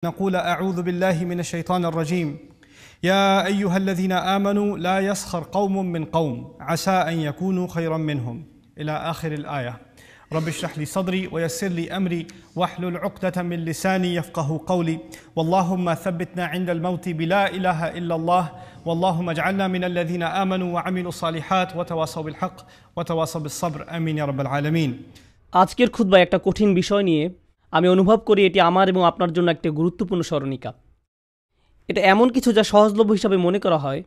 نقول أعوذ بالله من الشيطان الرجيم يا أيها الذين آمنوا لا يسخر قوم من قوم عسى أن يكونوا خيرا منهم إلى آخر الآية رب اشرح لي صدري ويسر لي أمري واحلل عقدة من لساني يفقه قولي واللهم ثبتنا عند الموت بلا إله إلا الله واللهم اجعلنا من الذين آمنوا وعملوا الصالحات وتواصوا بالحق وتواصوا بالصبر آمين يا رب العالمين। আজকের খুতবায় একটা কঠিন বিষয় নিয়ে আমি অনুভব করি এটি আমার এবং আপনার জন্য একটা গুরুত্বপূর্ণ স্মরণিকা। এটা এমন কিছু যা সহজলভ্য হিসাবে মনে করা হয়।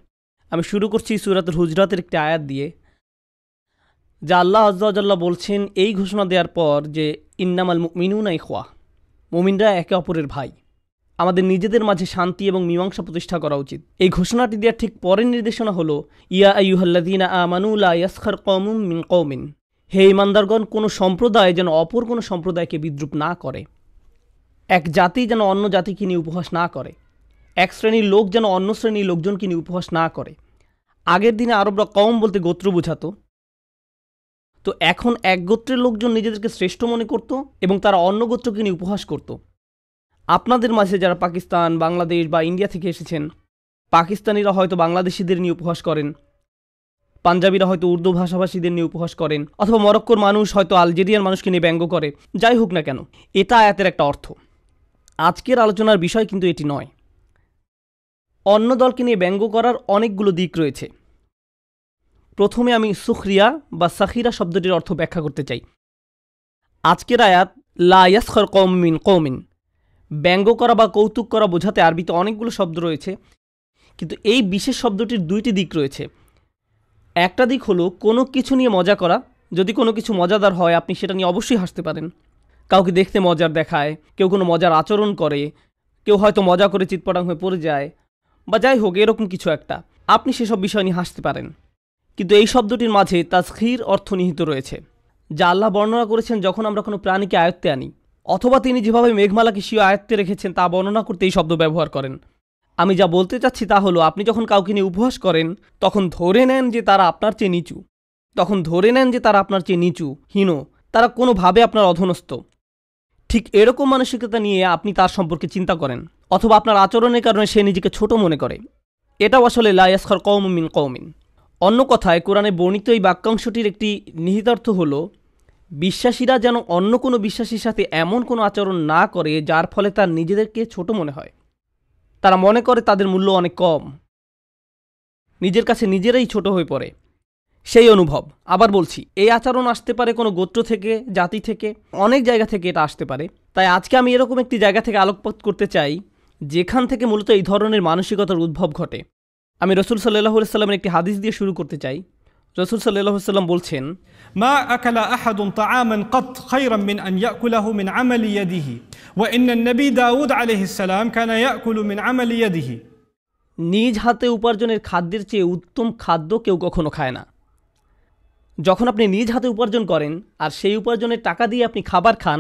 আমি শুরু করছি সূরাতুল হুজরাতের একটি আয়াত দিয়ে, যা আল্লাহ আযজা ওয়া জাল্লা বলছেন এই ঘোষণা দেওয়ার পর যে ইন্নামাল মুমিনুনা ইখওয়া, মুমিনরা একে অপরের ভাই। আমাদের নিজেদের মাঝে শান্তি এবং মীমাংসা প্রতিষ্ঠা করা উচিত। এই ঘোষণাটি দেওয়ার ঠিক পরের নির্দেশনা হলো ইয়া আইয়ুহাল্লাযীনা আমানু লা ইয়াসখার কওমুম মিন কওমিন, হে ঈমানদারগণ, কোনো সম্প্রদায় যেন অপর কোনো সম্প্রদায়কে বিদ্রূপ না করে, এক জাতি যেন অন্য জাতিকে নিয়ে উপহাস না করে, এক শ্রেণীর লোক যেন অন্য শ্রেণীর লোকজনকে নিয়ে উপহাস না করে। আগের দিনে আরবরা কওম বলতে গোত্র বোঝাতো, তো এখন এক গোত্রের লোকজন নিজেদেরকে শ্রেষ্ঠ মনে করত এবং তারা অন্য গোত্রকে নিয়ে উপহাস করত। আপনাদের মাঝে যারা পাকিস্তান, বাংলাদেশ বা ইন্ডিয়া থেকে এসেছেন, পাকিস্তানিরা হয়তো বাংলাদেশিদের নিয়ে উপহাস করেন, পাঞ্জাবিরা হয়তো উর্দু ভাষাভাষীদের নিয়ে উপহাস করেন, অথবা মরক্কোর মানুষ হয়তো আলজেরিয়ার মানুষকে নিয়ে ব্যঙ্গ করে। যাই হোক না কেন, এটা আয়াতের একটা অর্থ। আজকের আলোচনার বিষয় কিন্তু এটি নয়। অন্য দলকে নিয়ে ব্যঙ্গ করার অনেকগুলো দিক রয়েছে। প্রথমে আমি সুখরিয়া বা সাখিরা শব্দটির অর্থ ব্যাখ্যা করতে চাই। আজকের আয়াত লা ইয়াসখার কওমুম মিন কওমিন, ব্যঙ্গ করা বা কৌতুক করা বোঝাতে আরবিতে অনেকগুলো শব্দ রয়েছে, কিন্তু এই বিশেষ শব্দটির দুইটি দিক রয়েছে। একটা দিক হলো কোনো কিছু নিয়ে মজা করা। যদি কোনো কিছু মজাদার হয় আপনি সেটা নিয়ে অবশ্যই হাসতে পারেন। কাউকে দেখতে মজার দেখায়, কেউ কোনো মজার আচরণ করে, কেউ হয়তো মজা করে চিৎপটাং হয়ে পড়ে যায়, বা যাই হোক এরকম কিছু একটা, আপনি সেসব বিষয় নিয়ে হাসতে পারেন। কিন্তু এই শব্দটির মাঝে তাসখির অর্থ নিহিত রয়েছে, যা আল্লাহ বর্ণনা করেছেন যখন আমরা কোনো প্রাণীকে আয়ত্তে আনি, অথবা তিনি যেভাবে মেঘমালাকে স্বীয় আয়ত্তে রেখেছেন তা বর্ণনা করতে এই শব্দ ব্যবহার করেন। আমি যা বলতে চাচ্ছি তা হলো, আপনি যখন কাউকে নিয়ে উপহাস করেন তখন ধরে নেন যে তারা আপনার চেয়ে নিচু, হীন, তারা কোনোভাবে আপনার অধনস্থ। ঠিক এরকম মানসিকতা নিয়ে আপনি তার সম্পর্কে চিন্তা করেন, অথবা আপনার আচরণের কারণে সে নিজেকে ছোট মনে করে। এটাও আসলে লা ইয়াসখার কওমুম মিন কওমিন। অন্য কথায় কোরআনে বর্ণিত এই বাক্যাংশটির একটি নিহিতার্থ হলো, বিশ্বাসীরা যেন অন্য কোনো বিশ্বাসীর সাথে এমন কোনো আচরণ না করে যার ফলে তার নিজেদেরকে ছোট মনে হয়। তারা মনে করে তাদের মূল্য অনেক কম, নিজের কাছে নিজেরাই ছোট হয়ে পড়ে, সেই অনুভব। আবার বলছি, এই আচরণ আসতে পারে কোনো গোত্র থেকে, জাতি থেকে, অনেক জায়গা থেকে এটা আসতে পারে। তাই আজকে আমি এরকম একটি জায়গা থেকে আলোকপাত করতে চাই যেখান থেকে মূলত এই ধরনের মানসিকতার উদ্ভব ঘটে। আমি রাসূল সাল্লাল্লাহু আলাইহি ওয়াসাল্লামের একটি হাদিস দিয়ে শুরু করতে চাই। রাসূল সাল্লাল্লাহু আলাইহি ওয়াসাল্লাম বলছেন, ما أكل أحد طعاما قط خيرا من أن يأكله من عمل يده وإن النبي داود عليه السلام كان يأكل من عمل يده। নিজ হাতে উপার্জনের খাদ্যের চেয়ে উত্তম খাদ্য কেউ কখনো খায় না। যখন আপনি নিজ হাতে উপার্জন করেন আর সেই উপার্জনের টাকা দিয়ে আপনি খাবার খান,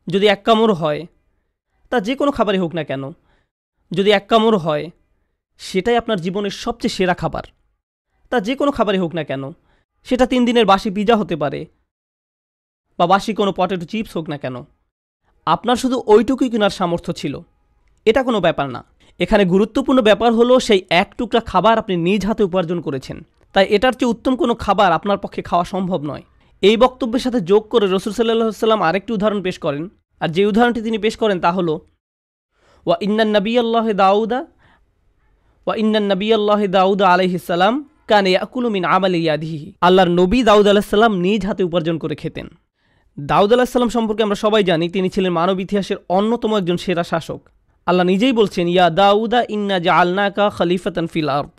যদি এক কামড় হয়, তা যে কোনো খাবারই হোক না কেন, যদি এক কামড় হয় সেটাই আপনার জীবনের সবচেয়ে সেরা খাবার। তা যে কোনো খাবারই হোক না কেন, সেটা 3 দিনের বাসি পিজা হতে পারে বা বাসি কোনো পটেটো চিপস হোক না কেন, আপনার শুধু ওইটুকুই কেনার সামর্থ্য ছিল, এটা কোনো ব্যাপার না। এখানে গুরুত্বপূর্ণ ব্যাপার হলো সেই এক টুকরা খাবার আপনি নিজ হাতে উপার্জন করেছেন। তাই এটার চেয়ে উত্তম কোনো খাবার আপনার পক্ষে খাওয়া সম্ভব নয়। এই বক্তব্যের সাথে যোগ করে রাসূল সাল্লাল্লাহু আলাইহি ওয়াসাল্লাম আরেকটি উদাহরণ পেশ করেন, আর যে উদাহরণটি তিনি পেশ করেন তা হলো ওয়া ইন্নান নাবিয়াল্লাহি দাউদা আলাইহিস সালাম কানা ইয়াকুলু মিন আমালি ইয়াদিহি। আল্লাহর নবী দাউদ আলাইহিস সালাম নিজ হাতে উপার্জন করে খেতেন। দাউদ আলাইহিস সালাম সম্পর্কে আমরা সবাই জানি, তিনি ছিলেন মানব ইতিহাসের অন্যতম একজন সেরা শাসক। আল্লাহ নিজেই বলছেন, ইয়া দাউদা ইন্না জাআলনাকা খলিফাতান ফিল আরদ,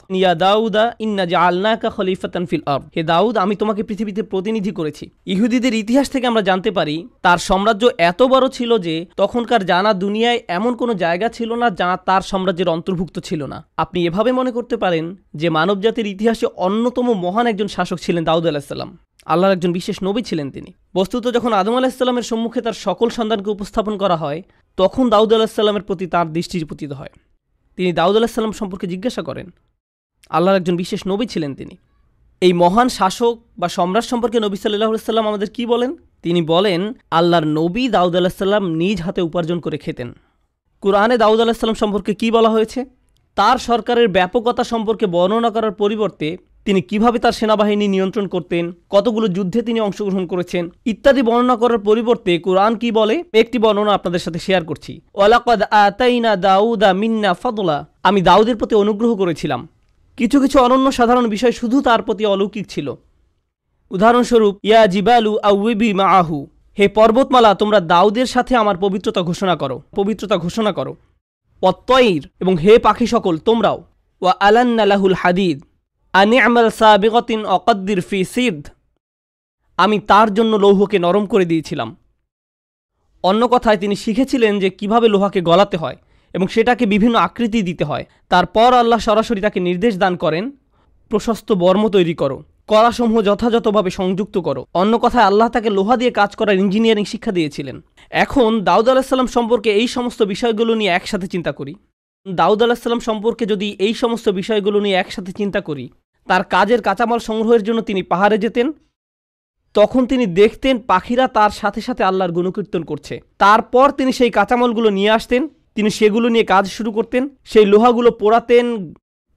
হে দাউদ, আমি তোমাকে পৃথিবীতে প্রতিনিধি করেছি। ইহুদিদের ইতিহাস থেকে আমরা জানতে পারি তার সাম্রাজ্য এত বড় ছিল যে তখনকার জানা দুনিয়ায় এমন কোনো জায়গা ছিল না যা তার সাম্রাজ্যের অন্তর্ভুক্ত ছিল না। আপনি এভাবে মনে করতে পারেন যে মানবজাতির ইতিহাসে অন্যতম মহান একজন শাসক ছিলেন দাউদ আলাইহিস সালাম। আল্লাহর একজন বিশেষ নবী ছিলেন তিনি। বস্তুত যখন আদম আলাইহিস সালামের সম্মুখে তার সকল সন্তানকে উপস্থাপন করা হয়, তখন দাউদ আলাইহিস সালামের প্রতি তার দৃষ্টি পতিত হয়। তিনি দাউদ আলাইহিস সালাম সম্পর্কে জিজ্ঞাসা করেন। আল্লাহর একজন বিশেষ নবী ছিলেন তিনি। এই মহান শাসক বা সম্রাট সম্পর্কে নবী সাল্লাল্লাহু আলাইহি সাল্লাম আমাদের কি বলেন? তিনি বলেন, আল্লাহর নবী দাউদ আলাইহিস সালাম নিজ হাতে উপার্জন করে খেতেন। কুরআনে দাউদ আলাইহিস সালাম সম্পর্কে কি বলা হয়েছে, তার সরকারের ব্যাপকতা সম্পর্কে বর্ণনা করার পরিবর্তে তিনি কিভাবে তার সেনাবাহিনী নিয়ন্ত্রণ করতেন, কতগুলো যুদ্ধে তিনি অংশগ্রহণ করেছেন ইত্যাদি বর্ণনা করার পরিবর্তে কুরআন কি বলে, একটি বর্ণনা আপনাদের সাথে শেয়ার করছি। ওয়ালাকাদ আতাইনা দাউদা মিন্না ফাদলা, আমি দাউদের প্রতি অনুগ্রহ করেছিলাম। কিছু কিছু অনন্য সাধারণ বিষয় শুধু তার প্রতি অলৌকিক ছিল। উদাহরণস্বরূপ, ইয়া জিবালু আউবিবি মাআহু, হে পর্বতমালা তোমরা দাউদের সাথে আমার পবিত্রতা ঘোষণা করো। ওয়াত-তাইর, এবং হে পাখি সকল তোমরাও। ওয়া আলান্না লাহুল হাদিদ আনি'মাল সাবিগাতিন ওয়াকদ্দির ফি সিদ, আমি তার জন্য লৌহকে নরম করে দিয়েছিলাম। অন্য কথায় তিনি শিখেছিলেন যে কিভাবে লোহাকে গলাতে হয় এবং সেটাকে বিভিন্ন আকৃতি দিতে হয়। তারপর আল্লাহ সরাসরি তাকে নির্দেশ দান করেন, প্রশস্ত বর্ম তৈরি করো, কড়াসমূহ যথাযথভাবে সংযুক্ত করো। অন্য কথায় আল্লাহ তাকে লোহা দিয়ে কাজ করার ইঞ্জিনিয়ারিং শিক্ষা দিয়েছিলেন। এখন দাউদ আলাইহিস সালাম সম্পর্কে এই সমস্ত বিষয়গুলো নিয়ে একসাথে চিন্তা করি। দাউদ আলাইহিস সালাম সম্পর্কে যদি এই সমস্ত বিষয়গুলো নিয়ে একসাথে চিন্তা করি, তার কাজের কাঁচামাল সংগ্রহের জন্য তিনি পাহাড়ে যেতেন, তখন তিনি দেখতেন পাখিরা তার সাথে সাথে আল্লাহর গুণকীর্তন করছে। তারপর তিনি সেই কাঁচামালগুলো নিয়ে আসতেন, তিনি সেগুলো নিয়ে কাজ শুরু করতেন, সেই লোহাগুলো পোড়াতেন,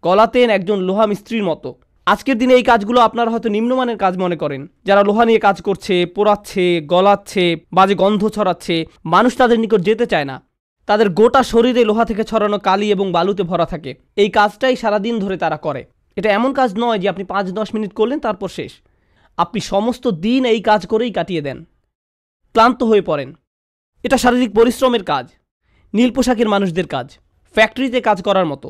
গলাতেন একজন লোহা মিস্ত্রির মতো। আজকের দিনে এই কাজগুলো আপনারা হয়তো নিম্নমানের কাজ মনে করেন। যারা লোহা নিয়ে কাজ করছে, পোড়াচ্ছে, গলাচ্ছে, বাজে গন্ধ ছড়াচ্ছে, মানুষ তাদের নিকট যেতে চায় না। তাদের গোটা শরীরে লোহা থেকে ছড়ানো কালি এবং বালুতে ভরা থাকে। এই কাজটাই সারাদিন ধরে তারা করে। এটা এমন কাজ নয় যে আপনি 5-10 মিনিট করলেন তারপর শেষ। আপনি সমস্ত দিন এই কাজ করেই কাটিয়ে দেন, ক্লান্ত হয়ে পড়েন। এটা শারীরিক পরিশ্রমের কাজ, নীল পোশাকের মানুষদের কাজ, ফ্যাক্টরিতে কাজ করার মতো।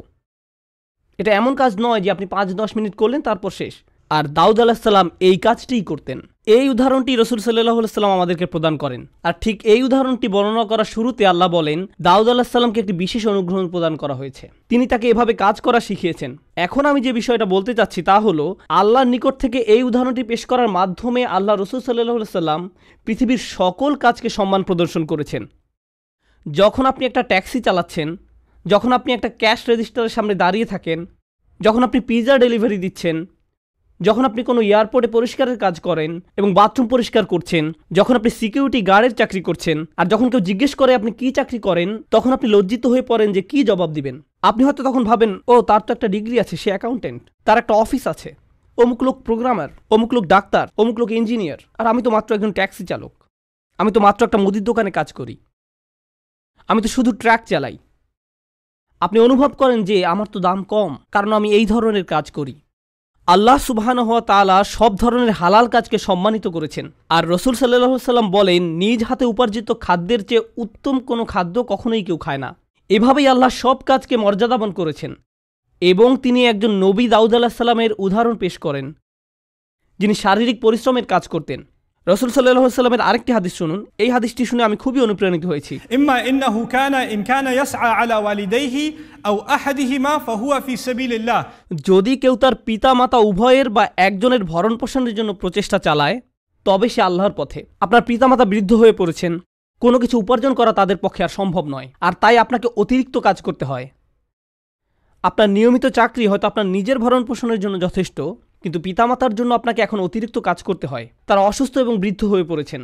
এটা এমন কাজ নয় যে আপনি 5-10 মিনিট করলেন তারপর শেষ। আর দাউদ আলাইহিস সালাম এই কাজটিই করতেন। এই উদাহরণটি রাসূল সাল্লাল্লাহু আলাইহি সাল্লাম আমাদেরকে প্রদান করেন। আর ঠিক এই উদাহরণটি বর্ণনা করার শুরুতে আল্লাহ বলেন দাউদ আলাইহিস সালামকে একটি বিশেষ অনুগ্রহ প্রদান করা হয়েছে, তিনি তাকে এভাবে কাজ করা শিখিয়েছেন। এখন আমি যে বিষয়টা বলতে চাচ্ছি তা হলো, আল্লাহর নিকট থেকে এই উদাহরণটি পেশ করার মাধ্যমে আল্লাহ রাসূল সাল্লাল্লাহু আলাইহি সাল্লাম পৃথিবীর সকল কাজকে সম্মান প্রদর্শন করেছেন। যখন আপনি একটা ট্যাক্সি চালাচ্ছেন, যখন আপনি একটা ক্যাশ রেজিস্টারের সামনে দাঁড়িয়ে থাকেন, যখন আপনি পিৎজা ডেলিভারি দিচ্ছেন, যখন আপনি কোনো এয়ারপোর্টে পরিষ্কারের কাজ করেন এবং বাথরুম পরিষ্কার করছেন, যখন আপনি সিকিউরিটি গার্ডের চাকরি করছেন, আর যখন কেউ জিজ্ঞেস করে আপনি কি চাকরি করেন, তখন আপনি লজ্জিত হয়ে পড়েন যে কি জবাব দিবেন। আপনি হয়তো তখন ভাবেন, ও তার তো একটা ডিগ্রি আছে, সে অ্যাকাউন্টেন্ট, তার একটা অফিস আছে, অমুক লোক প্রোগ্রামার, অমুক লোক ডাক্তার, অমুক লোক ইঞ্জিনিয়ার, আর আমি তো মাত্র একজন ট্যাক্সি চালক, আমি তো মাত্র একটা মুদির দোকানে কাজ করি, আমি তো শুধু ট্রাক চালাই। আপনি অনুভব করেন যে আমার তো দাম কম, কারণ আমি এই ধরনের কাজ করি। আল্লাহ সুবহানাহু ওয়া তাআলা সব ধরনের হালাল কাজকে সম্মানিত করেছেন। আর রাসূল সাল্লাল্লাহু আলাইহি সাল্লাম বলেন, নিজ হাতে উপার্জিত খাদ্যের চেয়ে উত্তম কোনো খাদ্য কখনোই কেউ খায় না। এভাবেই আল্লাহ সব কাজকে মর্যাদাবান করেছেন। এবং তিনি একজন নবী দাউদ আলাইহিস সালামের উদাহরণ পেশ করেন, যিনি শারীরিক পরিশ্রমের কাজ করতেন। রাসূল সাল্লাল্লাহু আলাইহি সাল্লামের আরেকটি হাদিস শুনুন। এই হাদিসটি শুনে আমি খুবই অনুপ্রাণিত হয়েছি। ইম্মা ইন্নাহু কানা ইন কানা ইয়াসআ আলা ওয়ালিদাইহি আও আহাদিহিমা ফাহুয়া ফি সাবিলিল্লাহ, যদি কেউ তার পিতামাতা উভয়ের বা একজনের ভরণ পোষণের জন্য প্রচেষ্টা চালায়, তবে সে আল্লাহর পথে। আপনার পিতামাতা বৃদ্ধ হয়ে পড়েছেন, কোনো কিছু উপার্জন করা তাদের পক্ষে আর সম্ভব নয়, আর তাই আপনাকে অতিরিক্ত কাজ করতে হয়। আপনার নিয়মিত চাকরি হয়তো আপনার নিজের ভরণ পোষণের জন্য যথেষ্ট, কিন্তু পিতামাতার জন্য আপনাকে এখন অতিরিক্ত কাজ করতে হয়। তারা অসুস্থ এবং বৃদ্ধ হয়ে পড়েছেন।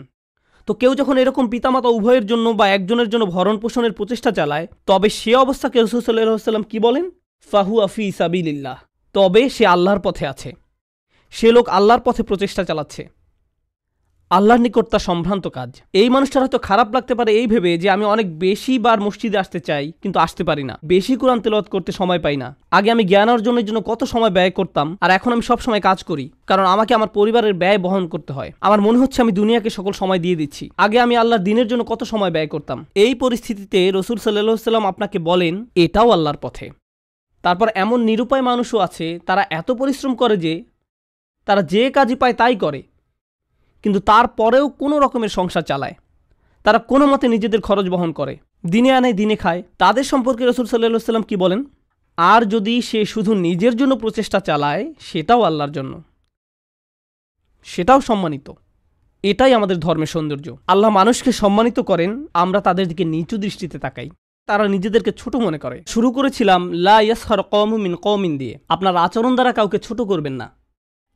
তো কেউ যখন এরকম পিতামাতা উভয়ের জন্য বা একজনের জন্য ভরণ পোষণের প্রচেষ্টা চালায়, তবে সে অবস্থাকে রাসূল সাল্লাল্লাহু আলাইহি ওয়াসাল্লাম কি বলেন? ফাহুয়া ফি সাবিলিল্লাহ, তবে সে আল্লাহর পথে আছে। সে লোক আল্লাহর পথে প্রচেষ্টা চালাচ্ছে, আল্লাহর নিকট তা সম্ভ্রান্ত কাজ। এই মানুষটার হয়তো খারাপ লাগতে পারে এই ভেবে যে আমি অনেক বেশি বার মসজিদে আসতে চাই, কিন্তু আসতে পারি না, বেশি কোরআন তেলাওয়াত করতে সময় পাই না। আগে আমি জ্ঞান অর্জনের জন্য কত সময় ব্যয় করতাম, আর এখন আমি সব সময় কাজ করি, কারণ আমাকে আমার পরিবারের ব্যয় বহন করতে হয়। আমার মনে হচ্ছে আমি দুনিয়াকে সকল সময় দিয়ে দিচ্ছি। আগে আমি আল্লাহর দ্বীনের জন্য কত সময় ব্যয় করতাম। এই পরিস্থিতিতে রাসূল সাল্লাল্লাহু আলাইহি ওয়াসাল্লাম আপনাকে বলেন এটাও আল্লাহর পথে। তারপর এমন নিরুপায় মানুষও আছে, তারা এত পরিশ্রম করে যে তারা যে কাজই পায় তাই করে, কিন্তু তারপরেও কোনো রকমের সংসার চালায়। তারা কোনো মতে নিজেদের খরচ বহন করে, দিনে আনে দিনে খায়। তাদের সম্পর্কে রাসূল সাল্লাল্লাহু আলাইহি ওয়াসাল্লাম কি বলেন? আর যদি সে শুধু নিজের জন্য প্রচেষ্টা চালায়, সেটাও আল্লাহর জন্য, সেটাও সম্মানিত। এটাই আমাদের ধর্মের সৌন্দর্য। আল্লাহ মানুষকে সম্মানিত করেন, আমরা তাদের দিকে নিচু দৃষ্টিতে তাকাই, তারা নিজেদেরকে ছোট মনে করে। শুরু করেছিলাম লা ইয়াসখার কওমুম মিন কওমিন দিয়ে। আপনার আচরণ দ্বারা কাউকে ছোট করবেন না,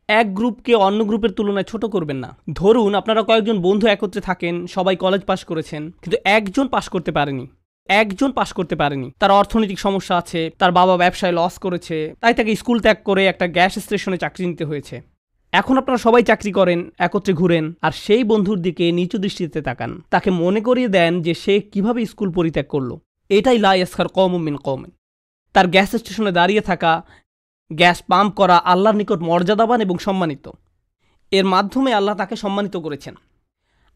এক গ্রুপকে অন্য গ্রুপের তুলনায় ছোট করবেন না। ধরুন আপনারা কয়েকজন বন্ধু একত্রে থাকেন, সবাই কলেজ পাশ করেছেন, কিন্তু একজন পাশ করতে পারেনি। একজন পাশ করতে পারেনি। তার অর্থনৈতিক সমস্যা আছে, তার বাবা ব্যবসায় লস করেছে, তাই তাকে স্কুল ত্যাগ করে একটা গ্যাস স্টেশনে চাকরি নিতে হয়েছে। এখন আপনারা সবাই চাকরি করেন, একত্রে ঘুরেন, আর সেই বন্ধুর দিকে নিচু দৃষ্টিতে তাকান, তাকে মনে করিয়ে দেন যে সে কিভাবে স্কুল পরিত্যাগ করলো। এটাই লা ইয়াসখার কওমুম মিন কওমিন। তার গ্যাস স্টেশনে দাঁড়িয়ে থাকা, গ্যাস পাম্প করা আল্লাহর নিকট মর্যাদাবান এবং সম্মানিত। এর মাধ্যমে আল্লাহ তাকে সম্মানিত করেছেন।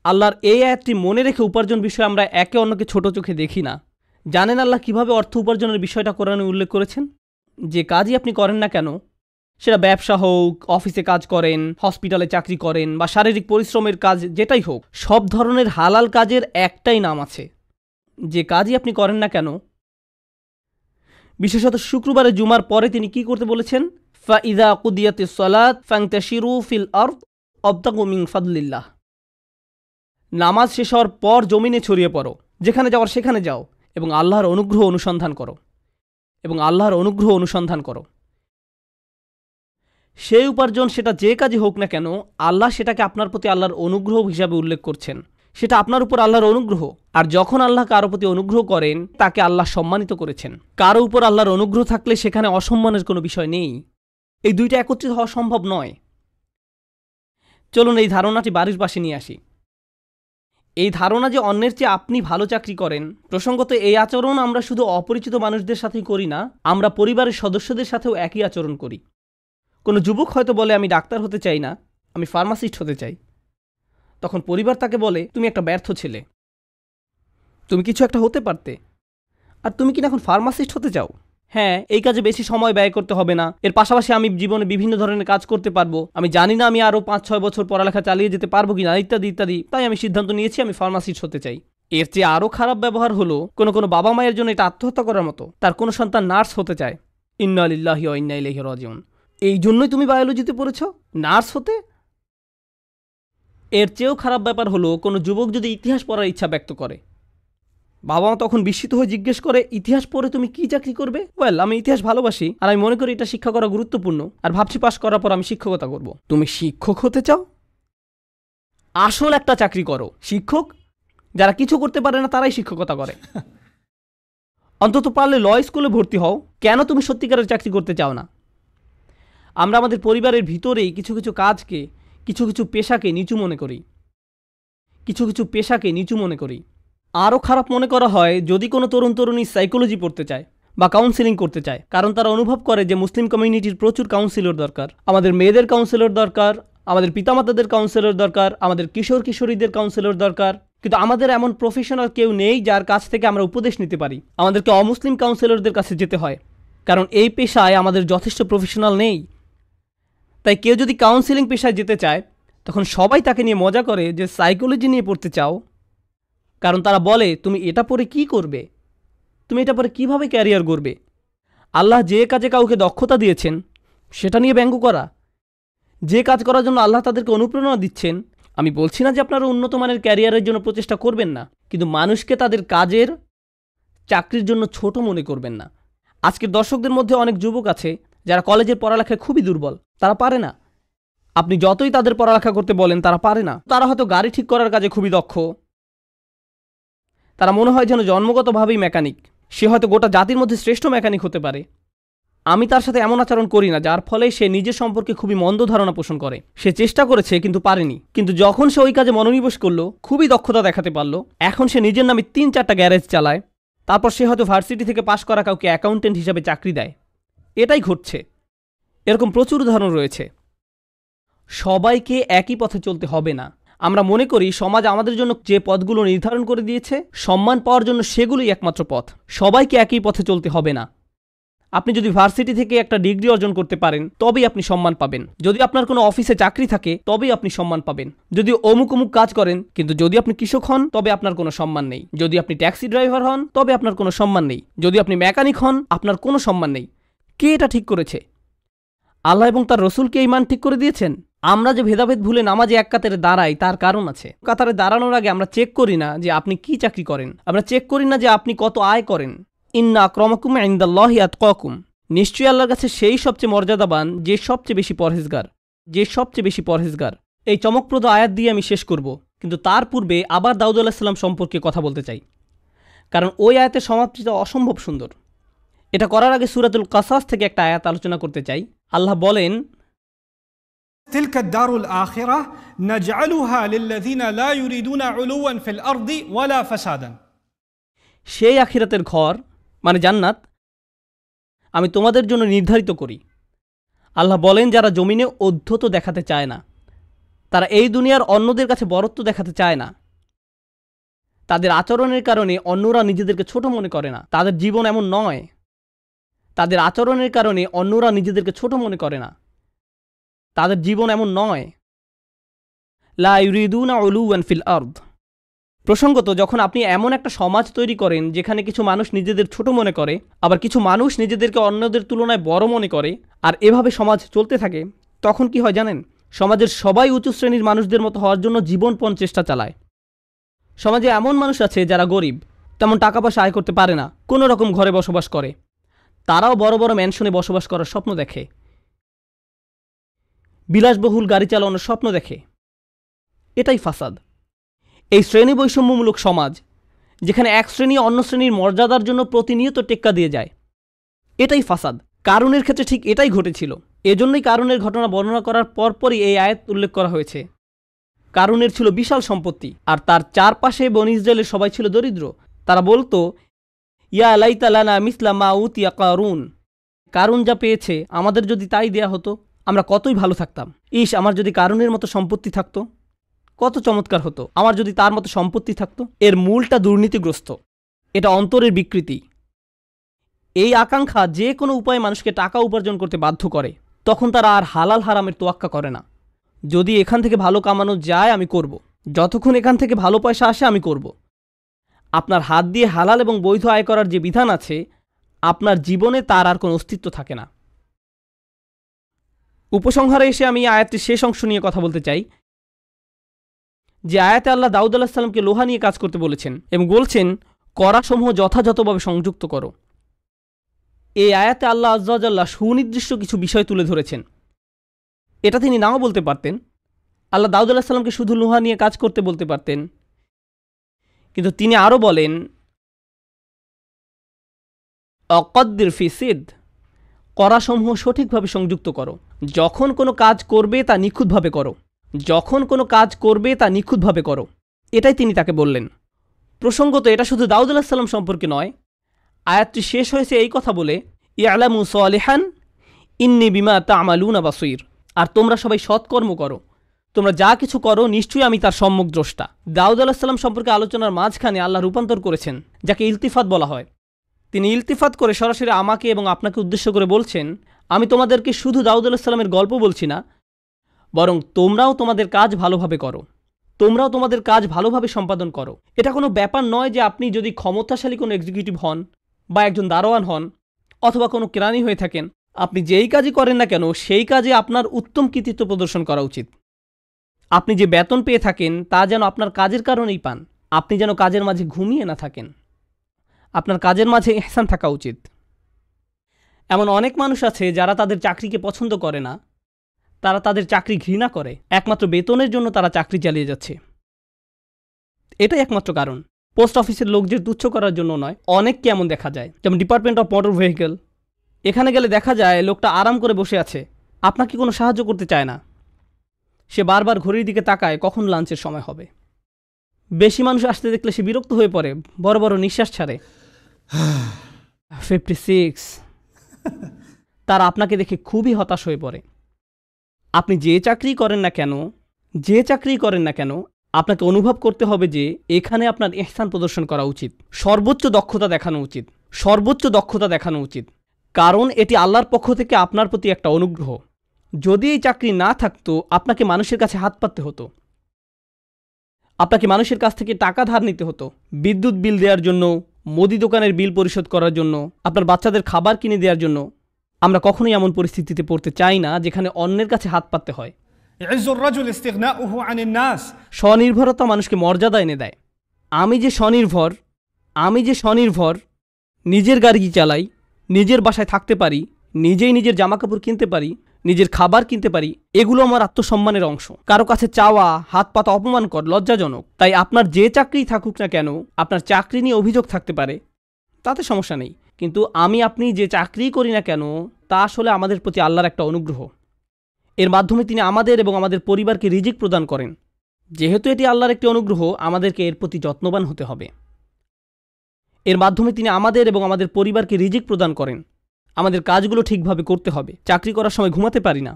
আল্লাহর এই আয়াতটি মনে রেখে উপার্জন বিষয়ে আমরা একে অন্যকে ছোট চোখে দেখি না। জানেন আল্লাহ কিভাবে অর্থ উপার্জনের বিষয়টা কোরআনে উল্লেখ করেছেন? যে কাজই আপনি করেন না কেন, সেটা ব্যবসা হোক, অফিসে কাজ করেন, হসপিটালে চাকরি করেন, বা শারীরিক পরিশ্রমের কাজ যেটাই হোক, সব ধরনের হালাল কাজের একটাই নাম আছে। যে কাজই আপনি করেন না কেন, বিশেষত শুক্রবারে জুমার পরে তিনি কি করতে বলেছেন? ফাইদা কুদিয়াতিস সালাত ফান্তাশিরু ফিল আরদ ওয়াবতাগু মিন ফাদলিল্লাহ। নামাজ শেষ হওয়ার পর জমিনে ছড়িয়ে পড়ো, যেখানে যাওয়ার সেখানে যাও, এবং আল্লাহর অনুগ্রহ অনুসন্ধান করো, এবং আল্লাহর অনুগ্রহ অনুসন্ধান করো। সেই উপার্জন সেটা যে কাজই হোক না কেন, আল্লাহ সেটাকে আপনার প্রতি আল্লাহর অনুগ্রহ হিসাবে উল্লেখ করছেন। সেটা আপনার উপর আল্লাহর অনুগ্রহ। আর যখন আল্লাহ কারো প্রতি অনুগ্রহ করেন, তাকে আল্লাহ সম্মানিত করেছেন। কারো উপর আল্লাহর অনুগ্রহ থাকলে সেখানে অসম্মানের কোনো বিষয় নেই। এই দুইটা একত্রিত হওয়া সম্ভব নয়। চলুন এই ধারণাটি বাড়ির পাশে নিয়ে আসি। এই ধারণা যে অন্যের চেয়ে আপনি ভালো চাকরি করেন, প্রসঙ্গত এই আচরণ আমরা শুধু অপরিচিত মানুষদের সাথেই করি না, আমরা পরিবারের সদস্যদের সাথেও একই আচরণ করি। কোনো যুবক হয়তো বলে আমি ডাক্তার হতে চাই না, আমি ফার্মাসিস্ট হতে চাই। তখন পরিবার তাকে বলে তুমি একটা ব্যর্থ ছেলে, তুমি কিছু একটা হতে পারতে, আর তুমি কিনা এখন ফার্মাসিস্ট হতে চাও? হ্যাঁ, এই কাজে বেশি সময় ব্যয় করতে হবে না, এর পাশাপাশি আমি জীবনে বিভিন্ন ধরনের কাজ করতে পারবো, আমি জানি না আমি আরও 5-6 বছর পড়ালেখা চালিয়ে যেতে পারবো কিনা, ইত্যাদি ইত্যাদি, তাই আমি সিদ্ধান্ত নিয়েছি আমি ফার্মাসিস্ট হতে চাই। এর চেয়ে আরও খারাপ ব্যবহার হলো কোনো বাবা মায়ের জন্য এটা আত্মহত্যা করার মতো। তার কোনো সন্তান নার্স হতে চায়, ইন্না লিল্লাহি ওয়া ইন্না ইলাইহি রাজিউন। এই জন্যই তুমি বায়োলজিতে পড়েছ, নার্স হতে? এর চেয়েও খারাপ ব্যাপার হলো কোনো যুবক যদি ইতিহাস পড়ার ইচ্ছা ব্যক্ত করে, বাবা মা তখন বিস্মিত হয়ে জিজ্ঞেস করে ইতিহাস পড়ে তুমি কি চাকরি করবে? ওয়েল, আমি ইতিহাস ভালোবাসি, আর আমি মনে করি এটা শিক্ষা করা গুরুত্বপূর্ণ, আর ভাবছি পাশ করার পর আমি শিক্ষকতা করব। তুমি শিক্ষক হতে চাও? আসল একটা চাকরি করো। শিক্ষক যারা কিছু করতে পারে না তারাই শিক্ষকতা করে। অন্তত পারলে ল স্কুলে ভর্তি হও। কেন তুমি সত্যিকারের চাকরি করতে চাও না? আমরা আমাদের পরিবারের ভিতরেই কিছু কিছু কাজকে, কিছু কিছু পেশাকে নিচু মনে করি, কিছু কিছু পেশাকে নিচু মনে করি। আরও খারাপ মনে করা হয় যদি কোনো তরুণ তরুণী সাইকোলজি পড়তে চায় বা কাউন্সিলিং করতে চায়, কারণ তারা অনুভব করে যে মুসলিম কমিউনিটির প্রচুর কাউন্সিলর দরকার, আমাদের মেয়েদের কাউন্সিলর দরকার, আমাদের পিতামাতাদের কাউন্সিলর দরকার, আমাদের কিশোর কিশোরীদের কাউন্সিলর দরকার, কিন্তু আমাদের এমন প্রফেশনাল কেউ নেই যার কাছ থেকে আমরা উপদেশ নিতে পারি। আমাদেরকে অমুসলিম কাউন্সিলরদের কাছে যেতে হয়, কারণ এই পেশায় আমাদের যথেষ্ট প্রফেশনাল নেই। তাই কেউ যদি কাউন্সিলিং পেশায় যেতে চায়, তখন সবাই তাকে নিয়ে মজা করে যে সাইকোলজি নিয়ে পড়তে চাও, কারণ তারা বলে তুমি এটা পড়ে কি করবে, তুমি এটা পড়ে কিভাবে ক্যারিয়ার করবে। আল্লাহ যে কাজে কাউকে দক্ষতা দিয়েছেন সেটা নিয়ে ব্যঙ্গ করা, যে কাজ করার জন্য আল্লাহ তাদেরকে অনুপ্রেরণা দিচ্ছেন। আমি বলছি না যে আপনারা উন্নত মানের ক্যারিয়ারের জন্য প্রচেষ্টা করবেন না, কিন্তু মানুষকে তাদের কাজের, চাকরির জন্য ছোট মনে করবেন না। আজকের দর্শকদের মধ্যে অনেক যুবক আছে যারা কলেজের পড়ালেখায় খুবই দুর্বল, তারা পারে না। আপনি যতই তাদের পড়ালেখা করতে বলেন তারা পারে না। তারা হয়তো গাড়ি ঠিক করার কাজে খুবই দক্ষ, তারা মনে হয় যেন জন্মগতভাবেই মেকানিক, সে হয়তো গোটা জাতির মধ্যে শ্রেষ্ঠ মেকানিক হতে পারে। আমি তার সাথে এমন আচরণ করি না যার ফলে সে নিজের সম্পর্কে খুবই মন্দ ধারণা পোষণ করে। সে চেষ্টা করেছে কিন্তু পারেনি, কিন্তু যখন সে ওই কাজে মনোনিবেশ করলো, খুবই দক্ষতা দেখাতে পারলো, এখন সে নিজের নামে 3-4টা গ্যারেজ চালায়। তারপর সে হয়তো ভার্সিটি থেকে পাশ করা কাউকে অ্যাকাউন্টেন্ট হিসাবে চাকরি দেয়। এটাই ঘটছে। এরকম প্রচুর উদাহরণ রয়েছে। সবাইকে একই পথে চলতে হবে না। আমরা মনে করি সমাজ আমাদের জন্য যে পথগুলো নির্ধারণ করে দিয়েছে, সম্মান পাওয়ার জন্য সেগুলোই একমাত্র পথ। সবাইকে একই পথে চলতে হবে না। আপনি যদি ভার্সিটি থেকে একটা ডিগ্রি অর্জন করতে পারেন তবেই আপনি সম্মান পাবেন। যদি আপনার কোনো অফিসে চাকরি থাকে তবেই আপনি সম্মান পাবেন। যদি অমুক অমুক কাজ করেন, কিন্তু যদি আপনি কৃষক হন তবে আপনার কোনো সম্মান নেই। যদি আপনি ট্যাক্সি ড্রাইভার হন তবে আপনার কোনো সম্মান নেই। যদি আপনি মেকানিক হন আপনার কোনো সম্মান নেই। কে এটা ঠিক করেছে? আল্লাহ এবং তার রসুলকে এই মান ঠিক করে দিয়েছেন। আমরা যে ভেদাভেদ ভুলে নামাজে এক কাতারে দাঁড়াই তার কারণ আছে। কাতারে দাঁড়ানোর আগে আমরা চেক করি না যে আপনি কি চাকরি করেন, আমরা চেক করি না যে আপনি কত আয় করেন। ইন্না আক্রামাকুম ইনদাল্লাহি আতকাকুম, নিশ্চয়ই আল্লাহর কাছে সেই সবচেয়ে মর্যাদাবান যে সবচেয়ে বেশি পরহেজগার, যে সবচেয়ে বেশি পরহেজগার। এই চমকপ্রদ আয়াত দিয়ে আমি শেষ করব, কিন্তু তার পূর্বে আবার দাউদ আলাইহিস সালাম সম্পর্কে কথা বলতে চাই। কারণ ওই আয়াতের সমাপ্তিটা অসম্ভব সুন্দর। এটা করার আগে সূরাতুল কাসাস থেকে একটা আয়াত আলোচনা করতে চাই। আল্লাহ বলেন, تلك الدار الآخرة نجعلها للذين لا يريدون علوا في الأرض ولا فسادا। সেই আখিরাতের ঘর মানে জান্নাত আমি তোমাদের জন্য নির্ধারিত করি। আল্লাহ বলেন, যারা জমিনে ঔদ্ধত্য দেখাতে চায় না, তারা এই দুনিয়ার অন্যদের কাছে বরত্ব দেখাতে চায় না, তাদের আচরণের কারণে অন্যরা নিজেদেরকে ছোট মনে করে না, তাদের জীবন এমন নয়। তাদের আচরণের কারণে অন্যরা নিজেদেরকে ছোট মনে করে না, তাদের জীবন এমন নয়। লা ইউরিদুনা উলুওয়ান ফিল আরদ। প্রসঙ্গত, যখন আপনি এমন একটা সমাজ তৈরি করেন যেখানে কিছু মানুষ নিজেদের ছোট মনে করে, আবার কিছু মানুষ নিজেদেরকে অন্যদের তুলনায় বড় মনে করে, আর এভাবে সমাজ চলতে থাকে, তখন কি হয় জানেন? সমাজের সবাই উঁচু শ্রেণীর মানুষদের মতো হওয়ার জন্য জীবনপণ চেষ্টা চালায়। সমাজে এমন মানুষ আছে যারা গরিব, তেমন টাকা পয়সা আয় করতে পারে না, কোনো রকম ঘরে বসবাস করে, তারাও বড় বড় ম্যানশনে বসবাস করার স্বপ্ন দেখে, বিলাসবহুল গাড়ি চালানোর স্বপ্ন দেখে। এটাই ফাসাদ। এই শ্রেণী বৈষম্যমূলক সমাজ, যেখানে এক শ্রেণী অন্য শ্রেণীর মর্যাদার জন্য প্রতিনিয়ত টেক্কা দিয়ে যায়, এটাই ফাসাদ। কারুনের ক্ষেত্রে ঠিক এটাই ঘটেছিল। এজন্যই কারুনের ঘটনা বর্ণনা করার পরপরই এই আয়াত উল্লেখ করা হয়েছে। কারুনের ছিল বিশাল সম্পত্তি, আর তার চারপাশে বনী ইসরায়েলের সবাই ছিল দরিদ্র। তারা বলতো, ইয়া লাইতা লানা মিসলা মা উতিয়া কারুন। কারুন যা পেয়েছে আমাদের যদি তাই দেয়া হতো, আমরা কতই ভালো থাকতাম। ইস, আমার যদি কারুনের মতো সম্পত্তি থাকতো, কত চমৎকার হতো। আমার যদি তার মতো সম্পত্তি থাকতো। এর মূলটা দুর্নীতিগ্রস্ত। এটা অন্তরের বিকৃতি। এই আকাঙ্ক্ষা যে কোনো উপায়ে মানুষকে টাকা উপার্জন করতে বাধ্য করে। তখন তারা আর হালাল হারামের তোয়াক্কা করে না। যদি এখান থেকে ভালো কামানো যায় আমি করব, যতক্ষণ এখান থেকে ভালো পয়সা আসে আমি করব। আপনার হাত দিয়ে হালাল এবং বৈধ আয় করার যে বিধান আছে, আপনার জীবনে তার আর কোনো অস্তিত্ব থাকে না। উপসংহারে এসে আমি আয়াতটির শেষ অংশ নিয়ে কথা বলতে চাই। যে আয়াতে আল্লাহ দাউদ আলাইহিস সালামকে লোহা নিয়ে কাজ করতে বলেছেন এবং বলছেন, কড়াসমূহ যথাযথভাবে সংযুক্ত করো। এই আয়াতে আল্লাহ আযজা ওয়া জাল্লা সুনির্দিষ্ট কিছু বিষয় তুলে ধরেছেন। এটা তিনি নাও বলতে পারতেন। আল্লাহ দাউদ আলাইহিস সালামকে শুধু লোহা নিয়ে কাজ করতে বলতে পারতেন, কিন্তু তিনি আরও বলেন, অকদ্দির ফি সিদ, কড়াসমূহ সঠিকভাবে সংযুক্ত করো। যখন কোনো কাজ করবে তা নিখুঁতভাবে করো। যখন কোনো কাজ করবে তা নিখুঁতভাবে করো, এটাই তিনি তাকে বললেন। প্রসঙ্গত, এটা শুধু দাউদ আলাইহিস সালাম সম্পর্কে নয়। আয়াতটি শেষ হয়েছে এই কথা বলে, ইয়ালামু সালিহান ইন্নী বিমা তা'মালুনা বাসীর। আর তোমরা সবাই সৎকর্ম করো, তোমরা যা কিছু করো নিশ্চয়ই আমি তার সম্যক দ্রষ্টা। দাউদ আলাইহিস সালাম সম্পর্কে আলোচনার মাঝখানে আল্লাহ রূপান্তর করেছেন, যাকে ইলতিফাত বলা হয়। তিনি ইলতিফাত করে সরাসরি আমাকে এবং আপনাকে উদ্দেশ্য করে বলছেন, আমি তোমাদেরকে শুধু দাউদ আলাইহিস সালামের গল্প বলছি না, বরং তোমরাও তোমাদের কাজ ভালোভাবে করো, তোমরাও তোমাদের কাজ ভালোভাবে সম্পাদন করো। এটা কোনো ব্যাপার নয় যে আপনি যদি ক্ষমতাশালী কোনো এক্সিকিউটিভ হন, বা একজন দারোয়ান হন, অথবা কোনো কেরানি হয়ে থাকেন, আপনি যেই কাজই করেন না কেন সেই কাজে আপনার উত্তম কৃতিত্ব প্রদর্শন করা উচিত। আপনি যে বেতন পেয়ে থাকেন তা যেন আপনার কাজের কারণেই পান। আপনি যেন কাজের মাঝে ঘুমিয়ে না থাকেন। আপনার কাজের মাঝে ইহসান থাকা উচিত। এমন অনেক মানুষ আছে যারা তাদের চাকরিকে পছন্দ করে না, তারা তাদের চাকরি ঘৃণা করে। একমাত্র বেতনের জন্য তারা চাকরি চালিয়ে যাচ্ছে। এটাই একমাত্র কারণ। পোস্ট অফিসের লোকদের তুচ্ছ করার জন্য নয়। অনেককে এমন দেখা যায়, যেমন ডিপার্টমেন্ট অফ মোটর ভেহিকেল। এখানে গেলে দেখা যায় লোকটা আরাম করে বসে আছে, আপনাকে কোনো সাহায্য করতে চায় না। সে বারবার ঘড়ির দিকে তাকায় কখন লাঞ্চের সময় হবে। বেশি মানুষ আসতে দেখলে সে বিরক্ত হয়ে পড়ে, বড় বড় নিঃশ্বাস ছাড়ে। 56। তারা আপনাকে দেখে খুবই হতাশ হয়ে পড়ে। আপনি যে চাকরি করেন না কেন আপনাকে অনুভব করতে হবে যে এখানে আপনার ইহসান প্রদর্শন করা উচিত, সর্বোচ্চ দক্ষতা দেখানো উচিত, কারণ এটি আল্লাহর পক্ষ থেকে আপনার প্রতি একটা অনুগ্রহ। যদি এই চাকরি না থাকতো, আপনাকে মানুষের কাছে হাত পাততে হতো, আপনাকে মানুষের কাছ থেকে টাকা ধার নিতে হতো, বিদ্যুৎ বিল দেওয়ার জন্য, মুদি দোকানের বিল পরিশোধ করার জন্য, আপনার বাচ্চাদের খাবার কিনে দেওয়ার জন্য। আমরা কখনোই এমন পরিস্থিতিতে পড়তে চাই না যেখানে অন্যের কাছে হাত পাততে হয়। স্বনির্ভরতা মানুষকে মর্যাদা এনে দেয়। আমি যে স্বনির্ভর, নিজের গাড়ি চালাই, নিজের বাসায় থাকতে পারি, নিজেই নিজের জামাকাপড় কিনতে পারি, নিজের খাবার কিনতে পারি, এগুলো আমার আত্মসম্মানের অংশ। কারো কাছে চাওয়া হাত পাতা অপমানকর, লজ্জাজনক। তাই আপনার যে চাকরিই থাকুক না কেন, আপনার চাকরি নিয়ে অভিযোগ থাকতে পারে, তাতে সমস্যা নেই। কিন্তু আপনি যে চাকরি করি না কেন, তা আসলে আমাদের প্রতি আল্লাহর একটা অনুগ্রহ। এর মাধ্যমে তিনি আমাদের এবং আমাদের পরিবারকে রিজিক প্রদান করেন। যেহেতু এটি আল্লাহর একটি অনুগ্রহ, আমাদেরকে এর প্রতি যত্নবান হতে হবে। এর মাধ্যমে তিনি আমাদের এবং আমাদের পরিবারকে রিজিক প্রদান করেন। আমাদের কাজগুলো ঠিকভাবে করতে হবে। চাকরি করার সময় ঘুমাতে পারি না,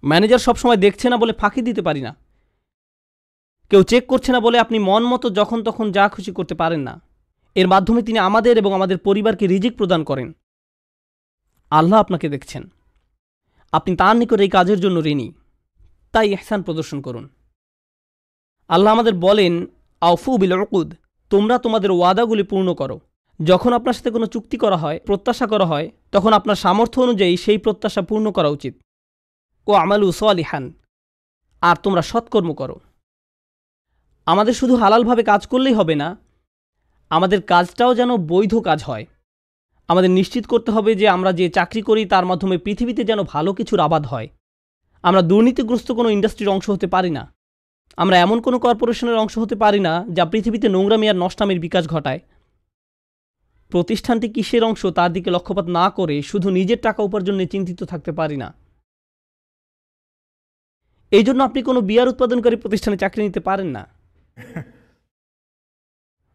ম্যানেজার সবসময় দেখছে না বলে ফাঁকি দিতে পারি না, কেউ চেক করছে না বলে আপনি মন মতো যখন তখন যা খুশি করতে পারেন না। এর মাধ্যমে তিনি আমাদের এবং আমাদের পরিবারকে রিজিক প্রদান করেন। আল্লাহ আপনাকে দেখছেন, আপনি তার নিকট এই কাজের জন্য ঋণী, তাই ইহসান প্রদর্শন করুন। আল্লাহ আমাদের বলেন, আউফু বিল উকুদ, তোমরা তোমাদের ওয়াদাগুলি পূর্ণ করো। যখন আপনার সাথে কোনো চুক্তি করা হয়, প্রত্যাশা করা হয়, তখন আপনার সামর্থ্য অনুযায়ী সেই প্রত্যাশা পূর্ণ করা উচিত। ও আমালু সালিহান, আর তোমরা সৎকর্ম করো। আমাদের শুধু হালালভাবে কাজ করলেই হবে না, আমাদের কাজটাও যেন বৈধ কাজ হয়। আমাদের নিশ্চিত করতে হবে যে আমরা যে চাকরি করি তার মাধ্যমে পৃথিবীতে যেন ভালো কিছুর আবাদ হয়। আমরা দুর্নীতিগ্রস্ত কোনো ইন্ডাস্ট্রির অংশ হতে পারি না। আমরা এমন কোনো কর্পোরেশনের অংশ হতে পারি না যা পৃথিবীতে নোংরামি আর নষ্টামির বিকাশ ঘটায়। প্রতিষ্ঠানটি কিসের অংশ তার দিকে লক্ষ্যপাত না করে শুধু নিজের টাকা উপার্জনে চিন্তিত থাকতে পারি না। এই জন্য আপনি কোনো বিয়ার উৎপাদনকারী প্রতিষ্ঠানে চাকরি নিতে পারেন না,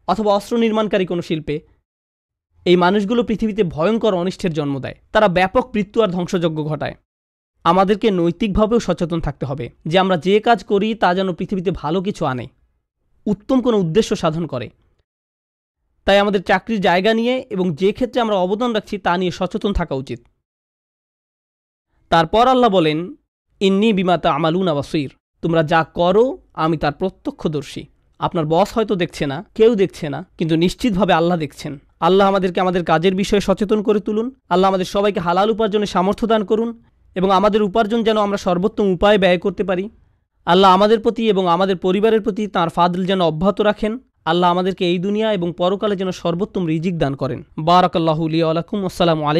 অথবা অস্ত্র নির্মাণকারী কোনো শিল্পে। এই মানুষগুলো পৃথিবীতে ভয়ঙ্কর অনিষ্টের জন্ম দেয়। তারা ব্যাপক মৃত্যু আর ধ্বংসযজ্ঞ ঘটায়। আমাদেরকে নৈতিকভাবেও সচেতন থাকতে হবে যে আমরা যে কাজ করি তা যেন পৃথিবীতে ভালো কিছু আনে, উত্তম কোনো উদ্দেশ্য সাধন করে। তাই আমাদের চাকরির জায়গা নিয়ে এবং যে ক্ষেত্রে আমরা অবদান রাখছি তা নিয়ে সচেতন থাকা উচিত। তারপর আল্লাহ বলেন, ইন্নী বিমা তা'মালুনা বাসীর, তোমরা যা করো আমি তার প্রত্যক্ষদর্শী। আপনার বস হয়তো দেখছে না, কেউ দেখছে না, কিন্তু নিশ্চিতভাবে আল্লাহ দেখছেন। আল্লাহ আমাদেরকে আমাদের কাজের বিষয়ে সচেতন করে তুলুন। আল্লাহ আমাদের সবাইকে হালাল উপার্জনের সামর্থ্য দান করুন এবং আমাদের উপার্জন যেন আমরা সর্বোত্তম উপায়ে ব্যয় করতে পারি। আল্লাহ আমাদের প্রতি এবং আমাদের পরিবারের প্রতি তাঁর ফাদল যেন অব্যাহত রাখেন। আল্লাহ আমাদেরকে এই দুনিয়া এবং পরকালে যেন সর্বোত্তম রিজিক দান করেন। বারাকাল্লাহু লি ওয়া লাকুম। আসসালামু আলাইকুম।